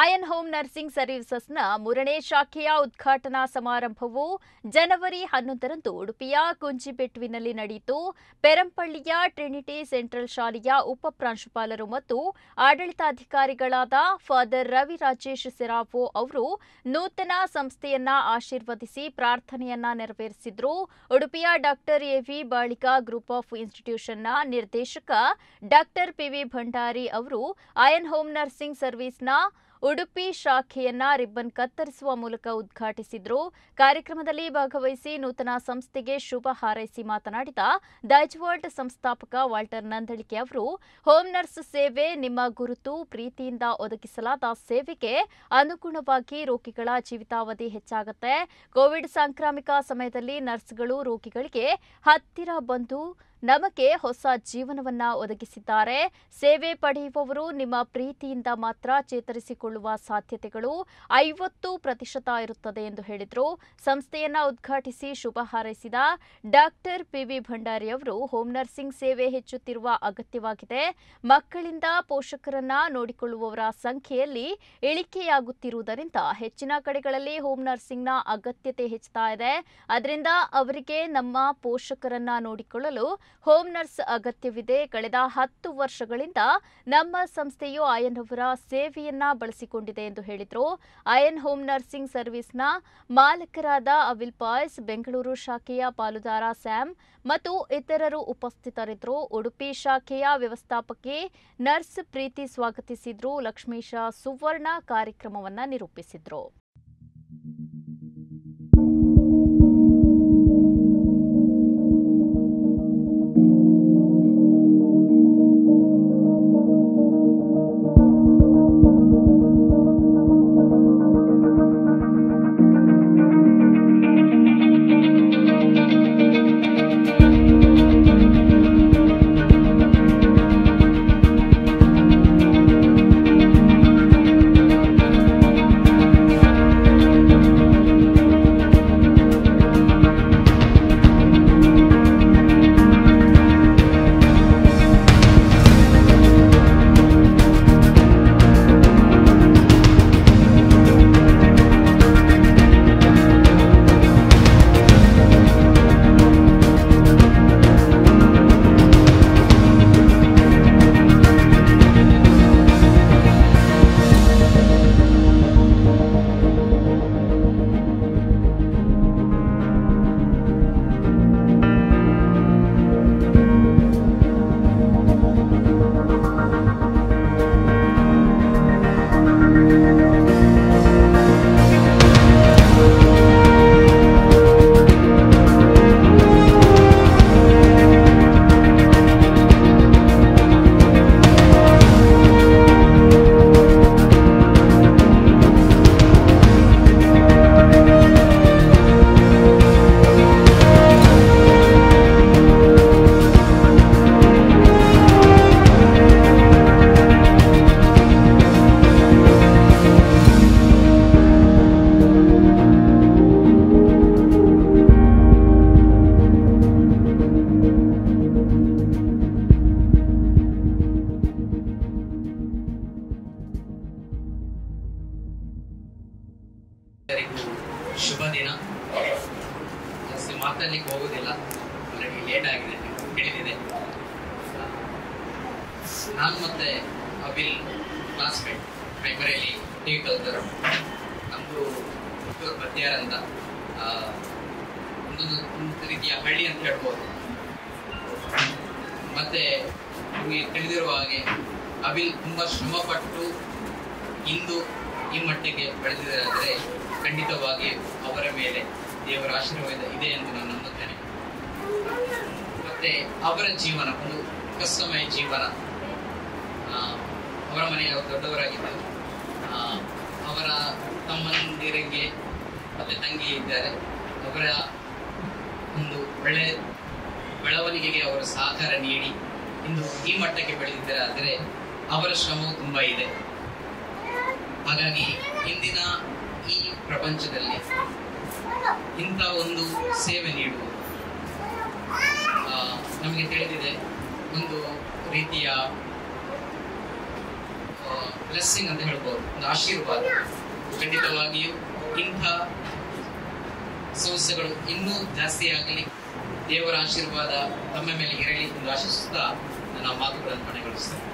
ಆಯನ್ home nursing ಸರ್ವಿಸಸ್ನ 3ನೇ ಶಾಖೆಯ ಉದ್ಘಾಟನಾ ಸಮಾರಂಭವು ಜನವರಿ 11ರಂದು ಉಡುಪಿಯ ಕುಂಚಿಬೆಟ್ಟುವಿನಲ್ಲಿ ನಡೆಯಿತು. ಪೆರಂಪಳ್ಳಿಯ ಟ್ರಿನಿಟಿ ಸೆಂಟ್ರಲ್ ಶಾಲೆಯ ಉಪ ಪ್ರಾಂಶುಪಾಲರು ಮತ್ತು ಆಡಳಿತಾಧಿಕಾರಿಗಳಾದ ಫಾದರ್ ರವಿ ರಾಜೇಶ್ ಸೆರಾವೋ ಅವರು ನೂತನ ಸಂಸ್ಥೆಯನ್ನ ಆಶೀರ್ವದಿಸಿ ಪ್ರಾರ್ಥನೆಯನ್ನ ನೆರವೇರಿಸಿದರು. ಉಡುಪಿಯ ಡಾಕ್ಟರ್ ಎವಿ ಬಾಳಿಕ ಗ್ರೂಪ್ ಆಫ್ ಇನ್ಸ್ಟಿಟ್ಯೂಷನ್ನ ನಿರ್ದೇಶಕ ಡಾಕ್ಟರ್ ಪಿವಿ ಭಂಡಾರಿ ಅವರು ಆಯನ್ ಹೋಮ್ ನರ್ಸಿಂಗ್ ಸರ್ವಿಸ್ನ ಉಡುಪಿ ಶಾಖೆಯನ್ನ ರಿಬ್ಬನ್ ಕತ್ತರಿಸುವ ಮೂಲಕ ಉದ್ಘಾಟಿಸಿದರು. ಕಾರ್ಯಕ್ರಮದಲ್ಲಿ ಭಾಗವಹಿಸಿ ನೂತನ ಸಂಸ್ಥೆಗೆ ಶುಭ ಹಾರೈಸಿ ಮಾತನಾಡಿದ ದೈಜ್ವರ್ಲ್ಡ್ ಸಂಸ್ಥಾಪಕ ವಾಲ್ಟರ್ ನಂದಳಿಕೆ ಅವರು, ಹೋಮ್ ನರ್ಸ್ ಸೇವೆ ನಿಮ್ಮ ಗುರುತು, ಪ್ರೀತಿಯಿಂದ ಒದಗಿಸಲಾದ ಸೇವೆಗೆ ಅನುಗುಣವಾಗಿ ರೋಗಿಗಳ ಜೀವಿತಾವಧಿ ಹೆಚ್ಚಾಗುತ್ತೆ. ಕೋವಿಡ್ ಸಾಂಕ್ರಾಮಿಕ ಸಮಯದಲ್ಲಿ ನರ್ಸ್ಗಳು ರೋಗಿಗಳಿಗೆ ಹತ್ತಿರ ಬಂದು ನಮಗೆ ಹೊಸ ಜೀವನವನ್ನ ಒದಗಿಸಿದ್ದಾರೆ. ಸೇವೆ ಪಡೆಯುವವರು ನಿಮ್ಮ ಪ್ರೀತಿಯಿಂದ ಮಾತ್ರ ಚೇತರಿಸಿಕೊಳ್ಳುವ ಸಾಧ್ಯತೆಗಳು 50% ಇರುತ್ತದೆ ಎಂದು ಹೇಳಿದರು. ಸಂಸ್ಥೆಯನ್ನ ಉದ್ಘಾಟಿಸಿ ಶುಭ ಹಾರೈಸಿದ ಡಾಕ್ಟರ್ ಪಿವಿ ಭಂಡಾರಿ ಅವರು, ಹೋಮ್ ನರ್ಸಿಂಗ್ ಸೇವೆ ಹೆಚ್ಚುತ್ತಿರುವ ಅಗತ್ಯವಾಗಿದೆ. ಮಕ್ಕಳಿಂದ ಪೋಷಕರನ್ನ ನೋಡಿಕೊಳ್ಳುವವರ ಸಂಖ್ಯೆಯಲ್ಲಿ ಇಳಿಕೆಯಾಗುತ್ತಿರುವುದರಿಂದ ಹೆಚ್ಚಿನ ಕಡೆಗಳಲ್ಲಿ ಹೋಮ್ ನರ್ಸಿಂಗ್ನ ಅಗತ್ಯತೆ ಹೆಚ್ಚುತ್ತಾ ಇದೆ. ಅದರಿಂದ ಅವರಿಗೆ ನಮ್ಮ ಪೋಷಕರನ್ನ ನೋಡಿಕೊಳ್ಳಲು ಹೋಮ್ ನರ್ಸ್ ಅಗತ್ಯವಿದೆ. ಕಳೆದ 10 ವರ್ಷಗಳಿಂದ ನಮ್ಮ ಸಂಸ್ಥೆಯು ಆಯನ್ ಅವರ ಸೇವೆಯನ್ನ ಬಳಸಿಕೊಂಡಿದೆ ಎಂದು ಹೇಳಿದರು. ಆಯನ್ ಹೋಮ್ ನರ್ಸಿಂಗ್ ಸರ್ವಿಸ್ನ ಮಾಲಕರಾದ ಅವಿಲ್ ಪಾಯ್ಸ್, ಬೆಂಗಳೂರು ಶಾಖೆಯ ಪಾಲುದಾರ ಸ್ಯಾಮ್ ಮತ್ತು ಇತರರು ಉಪಸ್ಥಿತರಿದ್ದರು. ಉಡುಪಿ ಶಾಖೆಯ ವ್ಯವಸ್ಥಾಪಕಿ ನರ್ಸ್ ಪ್ರೀತಿ ಸ್ವಾಗತಿಸಿದ್ರು. ಲಕ್ಷ್ಮೀಶ ಸುವರ್ಣ ಕಾರ್ಯಕ್ರಮವನ್ನ ನಿರೂಪಿಸಿದ್ರು. ಶುಭ ದಿನ. ಜಾಸ್ತಿ ಮಾತಾಡ್ಲಿಕ್ಕೆ ಹೋಗೋದಿಲ್ಲ, ಆಲ್ರೆಡಿ ಲೇಟ್ ಆಗಿದೆ, ತಿಳಿದಿದೆ. ನಾನು ಮತ್ತೆ ಅವಿಲ್ ಕ್ಲಾಸ್ಮೇಟ್, ಪ್ರೈಮರಿಯಲ್ಲಿ ಟಿವಿ ಕಲ್ತರು. ನಮ್ಮದು ಬದ್ಯಾರ ಅಂತ ಒಂದು ರೀತಿಯ ಹಳ್ಳಿ ಅಂತ ಹೇಳ್ಬೋದು. ಮತ್ತೆ ನಿಮಗೆ ತಿಳಿದಿರುವ ಹಾಗೆ ಅವಿಲ್ ತುಂಬ ಶ್ರಮಪಟ್ಟು ಇಂದು ಈ ಮಟ್ಟಿಗೆ ಬೆಳೆದಿದ್ದಾರೆ. ಖಂಡಿತವಾಗಿ ಅವರ ಮೇಲೆ ದೇವರ ಆಶೀರ್ವಾದ ಇದೆ ಎಂದು ನಾನು ನಂಬುತ್ತೇನೆ. ಮತ್ತೆ ಅವರ ಜೀವನ ಒಂದು ಕಷ್ಟಮಯ ಜೀವನ. ಅವರ ಮನೆಗೆ ಅವರು ದೊಡ್ಡವರಾಗಿದ್ದರು. ಅವರ ತಮ್ಮಂದಿರಿಗೆ ಮತ್ತೆ ತಂಗಿ ಇದ್ದಾರೆ. ಅವರ ಒಂದು ಒಳ್ಳೆ ಬೆಳವಣಿಗೆಗೆ ಅವರು ಸಹಕಾರ ನೀಡಿ ಇಂದು ಈ ಮಟ್ಟಕ್ಕೆ ಬೆಳೆದಿದ್ದಾರೆ. ಆದರೆ ಅವರ ಶ್ರಮವು ತುಂಬ ಇದೆ. ಹಾಗಾಗಿ ಇಂದಿನ ಈ ಪ್ರಪಂಚದಲ್ಲಿ ಇಂಥ ಒಂದು ಸೇವೆ ನೀಡುವುದು ನಮಗೆ ತಿಳಿದಿದೆ. ಒಂದು ರೀತಿಯ ಬ್ಲೆಸ್ಸಿಂಗ್ ಅಂತ ಹೇಳ್ಬೋದು, ಒಂದು ಆಶೀರ್ವಾದ. ಖಂಡಿತವಾಗಿಯೂ ಇಂಥ ಸಮಸ್ಯೆಗಳು ಇನ್ನೂ ಜಾಸ್ತಿ ಆಗಲಿ, ದೇವರ ಆಶೀರ್ವಾದ ತಮ್ಮ ಮೇಲೆ ಇರಲಿ ಎಂದು ಆಶಿಸುತ್ತಾ ನನ್ನ ಮಾತುಗಳನ್ನು ಕೊನೆಗೊಳಿಸ್ತೇನೆ.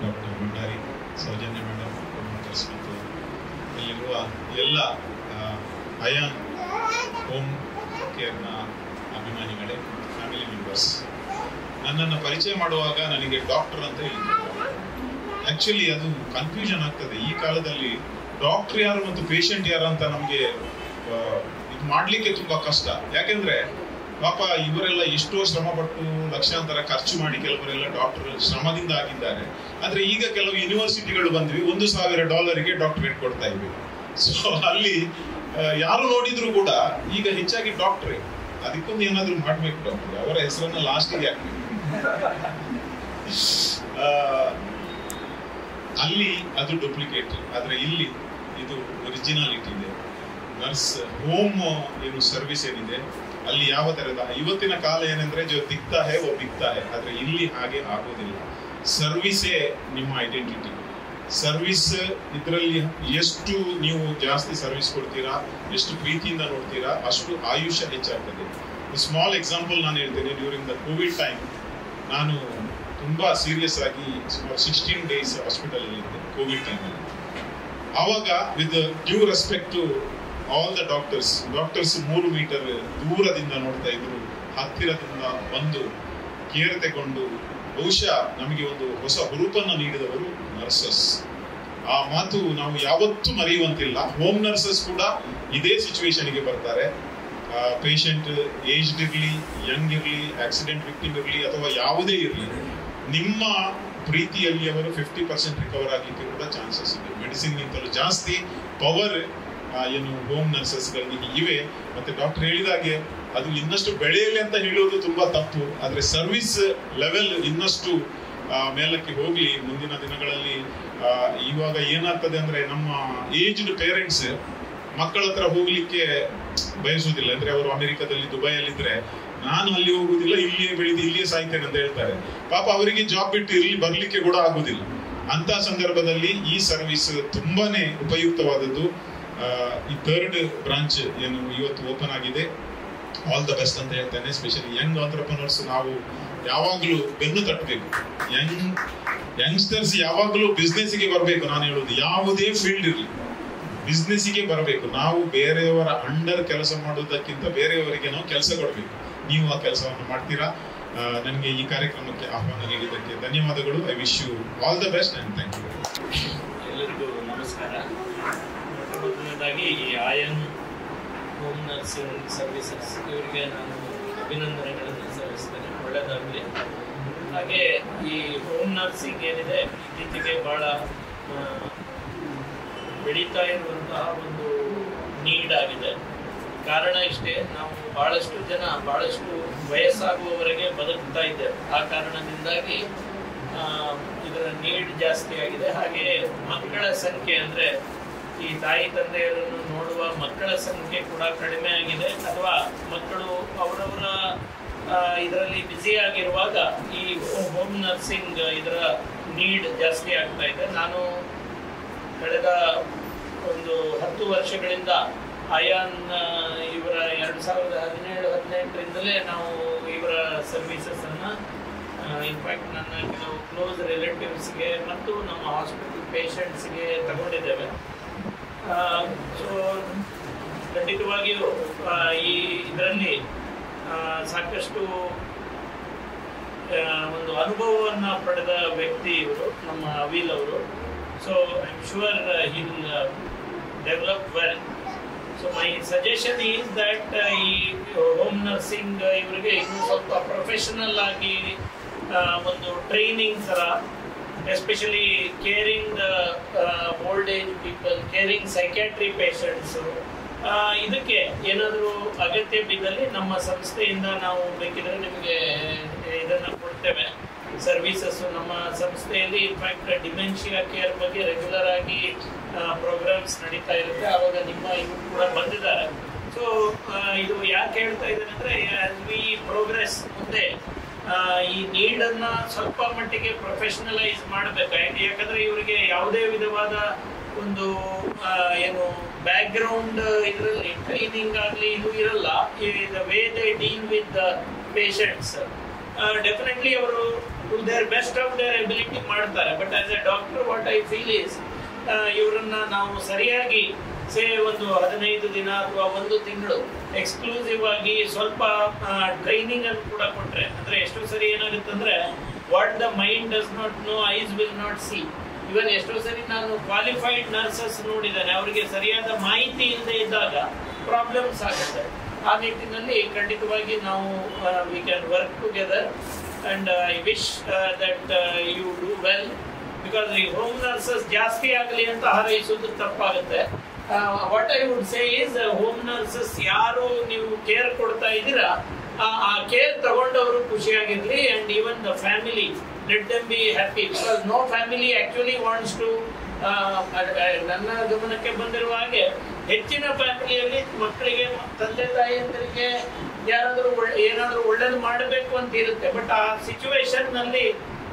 ಡಾಕ್ಟರ್ ಭಂಡಾರಿ, ಸೌಜನ್ಯ ಮೇಡಮ್, ಮತ್ತು ಇಲ್ಲಿರುವ ಎಲ್ಲ ಅಯಾನ್ ಹೋಮ್ ಕೇರ್ನ ಅಭಿಮಾನಿಗಳೇ, ಫ್ಯಾಮಿಲಿ ಮೆಂಬರ್ಸ್, ನನ್ನನ್ನು ಪರಿಚಯ ಮಾಡುವಾಗ ನನಗೆ ಡಾಕ್ಟರ್ ಅಂತ ಹೇಳಿದ್ರು. ಆಕ್ಚುಲಿ ಅದು ಕನ್ಫ್ಯೂಷನ್ ಆಗ್ತದೆ ಈ ಕಾಲದಲ್ಲಿ. ಡಾಕ್ಟರ್ ಯಾರು ಮತ್ತು ಪೇಷಂಟ್ ಯಾರು ಅಂತ ನಮಗೆ ಇದು ಮಾಡ್ಲಿಕ್ಕೆ ತುಂಬಾ ಕಷ್ಟ. ಯಾಕೆಂದ್ರೆ ಪಾಪ ಇವರೆಲ್ಲ ಎಷ್ಟೋ ಶ್ರಮ ಪಟ್ಟು ಲಕ್ಷಾಂತರ ಖರ್ಚು ಮಾಡಿ ಕೆಲವರೆಲ್ಲ ಡಾಕ್ಟರ್ ಶ್ರಮದಿಂದ ಆಗಿದ್ದಾರೆ. ಆದ್ರೆ ಈಗ ಕೆಲವು ಯೂನಿವರ್ಸಿಟಿಗಳು ಬಂದ್ವಿ, $1,000 ಡಾಕ್ಟರೇಟ್ ಕೊಡ್ತಾ ಇದ್ವಿ. ಸೊ ಅಲ್ಲಿ ಯಾರು ನೋಡಿದ್ರು ಕೂಡ ಈಗ ಹೆಚ್ಚಾಗಿ ಡಾಕ್ಟ್ರೇ. ಅದಕ್ಕೊಂದು ಏನಾದ್ರು ಮಾಡ್ಬೇಕು ಡಾಕ್ಟರ್, ಅವರ ಹೆಸರನ್ನ ಲಾಸ್ಟಿಗೆ ಹಾಕ್ಬೇಕು. ಅಲ್ಲಿ ಅದು ಡೂಪ್ಲಿಕೇಟ್, ಆದ್ರೆ ಇಲ್ಲಿ ಇದು ಒರಿಜಿನಾಲಿಟಿ ಇದೆ. ನರ್ಸ್ ಹೋಮ್ ಏನು ಸರ್ವಿಸ್ ಏನಿದೆ ಅಲ್ಲಿ ಯಾವ ತರದ ಇವತ್ತಿನ ಕಾಲ ಏನಂದ್ರೆ ಜೋ ದಿಕ್ತಾ ಹೇ ಓ ಬಿಕ್ತಾ ಹೇ, ಆದ್ರೆ ಇಲ್ಲಿ ಹಾಗೆ ಆಗೋದಿಲ್ಲ. ಸರ್ವಿಸೇ ನಿಮ್ಮ ಐಡೆಂಟಿಟಿ. ಸರ್ವಿಸ್ ಇದರಲ್ಲಿ ಎಷ್ಟು ನೀವು ಜಾಸ್ತಿ ಸರ್ವಿಸ್ ಕೊಡ್ತೀರಾ, ಎಷ್ಟು ಪ್ರೀತಿಯಿಂದ ನೋಡ್ತೀರಾ, ಅಷ್ಟು ಆಯುಷ್ಯ ಹೆಚ್ಚಾಗ್ತದೆ. ಸ್ಮಾಲ್ ಎಕ್ಸಾಂಪಲ್ ನಾನು ಹೇಳ್ತೇನೆ. ಡ್ಯೂರಿಂಗ್ ದ ಕೋವಿಡ್ ಟೈಮ್ ನಾನು ತುಂಬಾ ಸೀರಿಯಸ್ ಆಗಿ ಸುಮಾರು 16 days ಹಾಸ್ಪಿಟಲ್ ಅಲ್ಲಿ ಇದ್ದೆ ಕೋವಿಡ್ ಟೈಮಲ್ಲಿ. ಆವಾಗ with due respect to all the doctors 3 metre ದೂರದಿಂದ ನೋಡ್ತಾ ಇದ್ರು, ಹತ್ತಿರದಿಂದ ಬಂದು ಕೇರ್ ತಗೊಂಡು ಬಹುಶಃ ನಮಗೆ ಒಂದು ಹೊಸ ಹುರುಪನ್ನು ನೀಡಿದವರು ನರ್ಸಸ್. ಆ ಮಾತು ನಾವು ಯಾವತ್ತೂ ಮರೆಯುವಂತಿಲ್ಲ. ಹೋಮ್ ನರ್ಸಸ್ ಕೂಡ ಇದೇ ಸಿಚುವೇಶನ್ಗೆ ಬರ್ತಾರೆ. ಪೇಷಂಟ್ ಏಜ್ಡ್ ಇರಲಿ, ಯಂಗ್ ಇರಲಿ, ಆಕ್ಸಿಡೆಂಟ್ ವಿಕ್ಟಿಮ್ ಇರಲಿ ಅಥವಾ ಯಾವುದೇ ಇರಲಿ, ನಿಮ್ಮ ಪ್ರೀತಿಯಲ್ಲಿ ಅವರು 50% ರಿಕವರ್ ಆಗಲಿಕ್ಕೆ ಕೂಡ ಚಾನ್ಸಸ್ ಇದೆ. ಮೆಡಿಸಿನ್ ಗಿಂತಲೂ ಜಾಸ್ತಿ ಪವರ್ ಏನು ಹೋಮ್ ನರ್ಸಸ್ಗಳಿಗೆ ಇವೆ. ಮತ್ತೆ ಡಾಕ್ಟರ್ ಹೇಳಿದಾಗೆ ಅದು ಇನ್ನಷ್ಟು ಬೆಳೆಯಲಿ ಅಂತ ಹೇಳುವುದು ತುಂಬಾ ತಪ್ಪು. ಆದ್ರೆ ಸರ್ವಿಸ್ ಲೆವೆಲ್ ಇನ್ನಷ್ಟು ಮೇಲಕ್ಕೆ ಹೋಗ್ಲಿ ಮುಂದಿನ ದಿನಗಳಲ್ಲಿ. ಇವಾಗ ಏನಾಗ್ತದೆ ಅಂದ್ರೆ ನಮ್ಮ ಏಜ್ಡ್ ಪೇರೆಂಟ್ಸ್ ಮಕ್ಕಳ ಹತ್ರ ಹೋಗ್ಲಿಕ್ಕೆ ಬಯಸುವುದಿಲ್ಲ. ಅಂದ್ರೆ ಅವರು ಅಮೆರಿಕದಲ್ಲಿ ದುಬೈಯಲ್ಲಿದ್ರೆ ನಾನು ಅಲ್ಲಿ ಹೋಗುದಿಲ್ಲ, ಇಲ್ಲಿಯೇ ಬೆಳೆದು ಇಲ್ಲಿಯೇ ಸಾಯ್ತೇನೆ ಅಂತ ಹೇಳ್ತಾರೆ. ಪಾಪ ಅವರಿಗೆ ಜಾಬ್ ಬಿಟ್ಟು ಇಲ್ಲಿ ಬರ್ಲಿಕ್ಕೆ ಕೂಡ ಆಗುದಿಲ್ಲ. ಅಂತ ಸಂದರ್ಭದಲ್ಲಿ ಈ ಸರ್ವಿಸ್ ತುಂಬಾನೇ ಉಪಯುಕ್ತವಾದದ್ದು. ಈ 3rd ಬ್ರಾಂಚ್ ಏನು ಇವತ್ತು ಓಪನ್ ಆಗಿದೆ, ಆಲ್ ದ ಬೆಸ್ಟ್ ಅಂತ ಹೇಳ್ತೇನೆ. ಸ್ಪೆಷಲಿ ಯಂಗ್ ಆಂಟ್ರಪ್ರನರ್ಸ್ ನಾವು ಯಾವಾಗ್ಲೂ ಬೆನ್ನು ತಟ್ಟಬೇಕು. ಯಂಗ್ಸ್ಟರ್ಸ್ ಯಾವಾಗ್ಲೂ ಬಿಸ್ನೆಸ್ಗೆ ಬರಬೇಕು. ನಾನು ಹೇಳುದು ಯಾವುದೇ ಫೀಲ್ಡ್ ಇರಲಿ ಬಿಸ್ನೆಸ್ಗೆ ಬರಬೇಕು. ನಾವು ಬೇರೆಯವರ ಅಂಡರ್ ಕೆಲಸ ಮಾಡುವುದಕ್ಕಿಂತ ಬೇರೆಯವರಿಗೆ ನಾವು ಕೆಲಸ ಕೊಡಬೇಕು. ನೀವು ಆ ಕೆಲಸವನ್ನು ಮಾಡ್ತೀರಾ. ನನಗೆ ಈ ಕಾರ್ಯಕ್ರಮಕ್ಕೆ ಆಹ್ವಾನ ನೀಡಿದ್ದಕ್ಕೆ ಧನ್ಯವಾದಗಳು. I wish you all the best and thank you. ಎಲ್ಲರಿಗೂ ನಮಸ್ಕಾರ. ಮೊದಲನೇದಾಗಿ ಈ ಆಯನ್ ಹೋಮ್ ನರ್ಸಿಂಗ್ ಸರ್ವಿಸಸ್ ಇವರಿಗೆ ನಾನು ಅಭಿನಂದನೆಗಳನ್ನು ಸಲ್ಲಿಸ್ತೇನೆ. ಒಳ್ಳೆಯದಾಗಲಿ. ಹಾಗೆ ಈ ಹೋಮ್ ನರ್ಸಿಂಗ್ ಏನಿದೆ ಇತ್ತೀಚೆಗೆ ಬಹಳ ಬೆಳೀತಾ ಇರುವಂತಹ ಒಂದು ನೀಡ್ ಆಗಿದೆ. ಕಾರಣ ಇಷ್ಟೇ, ನಾವು ಬಹಳಷ್ಟು ಜನ ಬಹಳಷ್ಟು ವಯಸ್ಸಾಗುವವರೆಗೆ ಬದುಕ್ತಾ ಇದ್ದೇವೆ. ಆ ಕಾರಣದಿಂದಾಗಿ ಇದರ ನೀಡ್ ಜಾಸ್ತಿ ಆಗಿದೆ. ಹಾಗೆ ಮಕ್ಕಳ ಸಂಖ್ಯೆ ಅಂದರೆ ಈ ತಾಯಿ ತಂದೆಯರನ್ನು ನೋಡುವ ಮಕ್ಕಳ ಸಂಖ್ಯೆ ಕೂಡ ಕಡಿಮೆ ಆಗಿದೆ. ಅಥವಾ ಮಕ್ಕಳು ಅವರವರ ಇದರಲ್ಲಿ ಬ್ಯುಸಿ ಆಗಿರುವಾಗ ಈ ಹೋಮ್ ನರ್ಸಿಂಗ್ ಇದರ ನೀಡ್ ಜಾಸ್ತಿ ಆಗ್ತಾ ಇದೆ. ನಾನು ಕಳೆದ ಒಂದು 10 ವರ್ಷಗಳಿಂದ ಅಯಾನ್ ಇವರ 2017-18ರಿಂದಲೇ ನಾವು ಇವರ ಸರ್ವಿಸಸನ್ನು ಇನ್ಫ್ಯಾಕ್ಟ್ ನನ್ನ ಕೆಲವು ಕ್ಲೋಸ್ ರಿಲೇಟಿವ್ಸ್ಗೆ ಮತ್ತು ನಮ್ಮ ಹಾಸ್ಪಿಟಲ್ ಪೇಷಂಟ್ಸ್ಗೆ ತಗೊಂಡಿದ್ದೇವೆ. ಸೊ ಖಂಡಿತವಾಗಿಯೂ ಈ ಇದರಲ್ಲಿ ಸಾಕಷ್ಟು ಒಂದು ಅನುಭವವನ್ನು ಪಡೆದ ವ್ಯಕ್ತಿ ಇವರು, ನಮ್ಮ ಅವಿಲ್ ಅವರು. So I am sure he will develop well. So my suggestion is that ಈ ಹೋಮ್ ನರ್ಸಿಂಗ್ ಇವರಿಗೆ ಇನ್ನೂ ಸ್ವಲ್ಪ ಪ್ರೊಫೆಷನಲ್ ಆಗಿ ಒಂದು ಟ್ರೈನಿಂಗ್ ಥರ, especially caring the old age people, caring psychiatry patients, ಇದಕ್ಕೆ ಏನಾದರೂ ಅಗತ್ಯ ಬಿದ್ದಲ್ಲಿ ನಮ್ಮ ಸಂಸ್ಥೆಯಿಂದ ನಾವು ಬೇಕಿದ್ರೆ ನಿಮಗೆ ಇದನ್ನು ಕೊಡ್ತೇವೆ ಸರ್ವಿಸಸ್ಸು. ನಮ್ಮ ಸಂಸ್ಥೆಯಲ್ಲಿ ಇನ್ಫ್ಯಾಕ್ಟ್ ಡಿಮೆನ್ಷಿಯಾ ಕೇರ್ ಬಗ್ಗೆ ರೆಗ್ಯುಲರ್ ಆಗಿ ಪ್ರೋಗ್ರಾಮ್ಸ್ ನಡೀತಾ ಇರುತ್ತೆ. ಆವಾಗ ನಿಮ್ಮ ಇವರು ಕೂಡ ಬಂದಿದ್ದಾರೆ. ಸೊ ಇದು ಯಾಕೆ ಹೇಳ್ತಾ ಇದ್ದೇನೆ ಅಂದರೆ, ಆಸ್ ವಿ ಪ್ರೋಗ್ರೆಸ್ ಮುಂದೆ ಈ ನೀಡನ್ನ ಸ್ವಲ್ಪ ಮಟ್ಟಿಗೆ ಪ್ರೊಫೆಷನಲೈಸ್ ಮಾಡಬೇಕಾಗಿದೆ. ಯಾಕಂದ್ರೆ ಇವರಿಗೆ ಯಾವುದೇ ವಿಧವಾದ ಒಂದು ಏನು ಬ್ಯಾಕ್ ಗ್ರೌಂಡ್ ಇದರಲ್ಲಿ ಟ್ರೈನಿಂಗ್ ಆಗಲಿ ಇದು ಇರಲ್ಲ. The way they deal with the patients definitely ಅವರು their best of their ability ಮಾಡ್ತಾರೆ. But as a doctor what I feel is ಇವರನ್ನ ನಾವು ಸರಿಯಾಗಿ ಒಂದು 15 ದಿನ ಅಥವಾ 1 ತಿಂಗಳು ಎಕ್ಸ್ಕ್ಲೂಸಿವ್ ಆಗಿ ಸ್ವಲ್ಪ ಟ್ರೈನಿಂಗ್ ಅನ್ನು ಕೂಡ ಕೊಟ್ರೆ, ಅಂದ್ರೆ ಎಷ್ಟೋ ಸರಿ ಏನಾಗುತ್ತೆ ಅಂದ್ರೆ what the mind does not know eyes will not see. Even ಎಷ್ಟೋ ಸರಿ ನಾನು ಕ್ವಾಲಿಫೈಡ್ ನರ್ಸಸ್ ನೋಡಿದ್ದೇನೆ, ಅವರಿಗೆ ಸರಿಯಾದ ಮಾಹಿತಿ ಇಲ್ಲದೆ ಇದ್ದಾಗ ಪ್ರಾಬ್ಲಮ್ಸ್ ಆಗುತ್ತೆ. ಆ ನಿಟ್ಟಿನಲ್ಲಿ ಖಂಡಿತವಾಗಿ ನಾವು we can work together and I wish that you do well. Because ಈ ಹೋಮ್ ನರ್ಸಸ್ ಜಾಸ್ತಿ ಆಗಲಿ ಅಂತ ಹಾರೈಸೋದು ತಪ್ಪಾಗುತ್ತೆ. What I would say is home nurses ಯಾರು ನೀವು ಕೇರ್ ಕೊಡ್ತಾ ಇದ್ದೀರಾ ಆ ಕೇರ್ ತಗೊಂಡವರು ಖುಷಿಯಾಗಿರ್ಲಿ, and even the family let them be happy. Because no family actually wants to, ನನ್ನ ಗಮನಕ್ಕೆ ಬಂದಿರುವ ಹಾಗೆ ಹೆಚ್ಚಿನ ಫ್ಯಾಮಿಲಿಯಲ್ಲಿ ಮಕ್ಕಳಿಗೆ ತಂದೆ ತಾಯಿಯಂದರಿಗೆ ಯಾರಾದರೂ ಏನಾದರೂ ಒಳ್ಳೇದು ಮಾಡಬೇಕು ಅಂತ ಇರುತ್ತೆ. ಬಟ್ ಆ ಸಿಚುವೇಶನ್ ನಲ್ಲಿ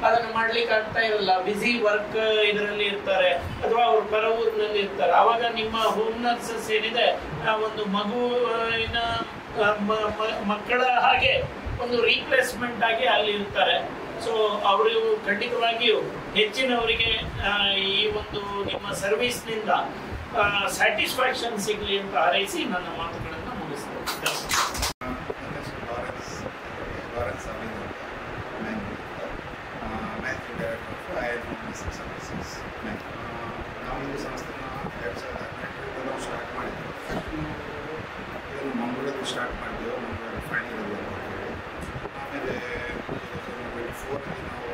ಅದನ್ನು ಮಾಡ್ಲಿಕ್ಕೆ ಆಗ್ತಾ ಇರಲ್ಲ, ಬಿಸಿ ವರ್ಕ್ ಇದರಲ್ಲಿ ಇರ್ತಾರೆ ಅಥವಾ ಅವ್ರು ಪರ ಊರಿನಲ್ಲಿ ಇರ್ತಾರೆ. ಆವಾಗ ನಿಮ್ಮ ಹೋಮ್ ನರ್ಸಸ್ ಏನಿದೆ ಒಂದು ಮಗುವಿನ ಮಕ್ಕಳ ಹಾಗೆ ಒಂದು ರೀಪ್ಲೇಸ್ಮೆಂಟ್ ಆಗಿ ಅಲ್ಲಿ ಇರ್ತಾರೆ. ಸೊ ಅವರು ಖಂಡಿತವಾಗಿಯೂ ಹೆಚ್ಚಿನವರಿಗೆ ಈ ಒಂದು ನಿಮ್ಮ ಸರ್ವಿಸ್ನಿಂದ ಸ್ಯಾಟಿಸ್ಫ್ಯಾಕ್ಷನ್ ಸಿಗಲಿ ಅಂತ ಹಾರೈಸಿ ನನ್ನ ಮಾತುಗಳನ್ನು ಮುಗಿಸ್ತೇನೆ. ನಾವು ಈ ಸಂಸ್ಥೆನ 2018 ನಾವು ಸ್ಟಾರ್ಟ್ ಮಾಡಿದ್ವಿ. ಇದನ್ನು ಮಂಗಳೂರಲ್ಲಿ ಸ್ಟಾರ್ಟ್ ಮಾಡಿದೆವು, ಮಂಗಳೂರು ಫೈನಲ್ ಅಂತೇಳಿ. ಆಮೇಲೆ 24ರಲ್ಲಿ ನಾವು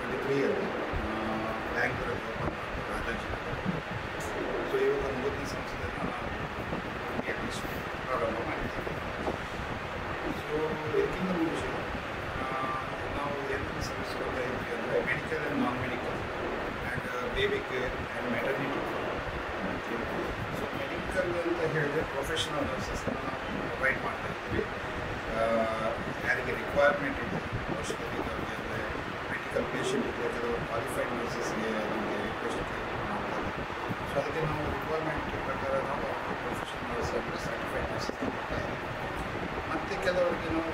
23ರಲ್ಲಿ ಬ್ಯಾಂಗ್ಳೂರಲ್ಲಿ ಓಪನ್ ಮಾಡಿದ್ವಿ, ರಾಜಾಜಿನಗರ. ಸೊ ಇವಾಗ 3ನೇ ಸಂಸ್ಥೆಯನ್ನು ನಾವು ಪ್ರಾರಂಭ ಮಾಡಿದ್ದೀವಿ. ಸೊ ಇದಕ್ಕಿಂತ ಮುಂಚೆ ನಾವು ಏನೇನು ಸರ್ವಿಸ್ ಕೊಡ್ತಾ ಇದ್ವಿ ಅಂದರೆ medical and non medical and baby care and maternity. So medical ಅಂತ ಹೇಳಿದ್ರೆ ಪ್ರೊಫೆಷನಲ್ ನರ್ಸಸ್ನ ನಾವು ಪ್ರೊವೈಡ್ ಮಾಡ್ತಾ ಇದ್ವಿ. ಯಾರಿಗೆ ರಿಕ್ವೈರ್ಮೆಂಟ್ ಇದೆ, ಅವಶ್ಯಕತೆ ಅಂದರೆ ಮೆಡಿಕಲ್ ಪೇಷಂಟ್ ಇದೆ, ಕೆಲವರು ಕ್ವಾಲಿಫೈಡ್ ನರ್ಸಸ್ಗೆ ನಮಗೆ ರಿಕ್ವೆಸ್ಟ್ ಮಾಡ್ತಾರೆ. ಸೊ ಅದಕ್ಕೆ ನಾವು ರಿಕ್ವೈರ್ಮೆಂಟ್ ಪ್ರಕಾರ ನಾವು ಪ್ರೊಫೆಷನಲ್ ನರ್ಸ್ ಅಂದರೆ ಸರ್ಟಿಫೈಡ್ ನರ್ಸಸ್ ಕೊಡ್ತಾ ಇದ್ದೀವಿ. ಮತ್ತು ಕೆಲವರಿಗೆ ನಾವು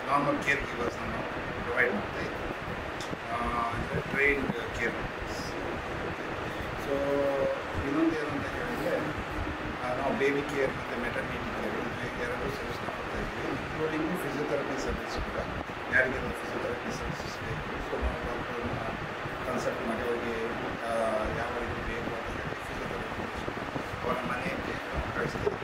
ನಾರ್ಮಲ್ ಕೇರ್ ಗಿವರ್ಸ್ನ ನಾವು ಪ್ರೊವೈಡ್ ಮಾಡ್ತಾ ಇದ್ದೀವಿ, ಅಂದರೆ ಟ್ರೈನ್ಡ್ ಕೇರ್ ಗಿವರ್ಸ್. ಸೊ ಇನ್ನೊಂದು ಏನಂತ ಹೇಳಿದರೆ ನಾವು ಬೇಬಿ ಕೇರ್ ಮತ್ತು ಮೆಟರ್ನಿಟಿ ಕೇರ್ ಎರಡು ಸರ್ವಿಸ್ನ ಕೊಡ್ತಾ ಇದ್ವಿ, ಇನ್ಕ್ಲೂಡಿಂಗ್ ಫಿಸಿಯೋಥೆರಪಿ ಸರ್ವಿಸ್ ಕೂಡ. ಯಾರಿಗೆಲ್ಲ ಫಿಸಿಯೋಥೆರಪಿ ಸರ್ವಿಸಸ್ ಬೇಕು, ಸೊ ನಾವು ಡಾಕ್ಟರ್ನ ಕನ್ಸಲ್ಟ್ ಮಾಡಿ ಅವರಿಗೆ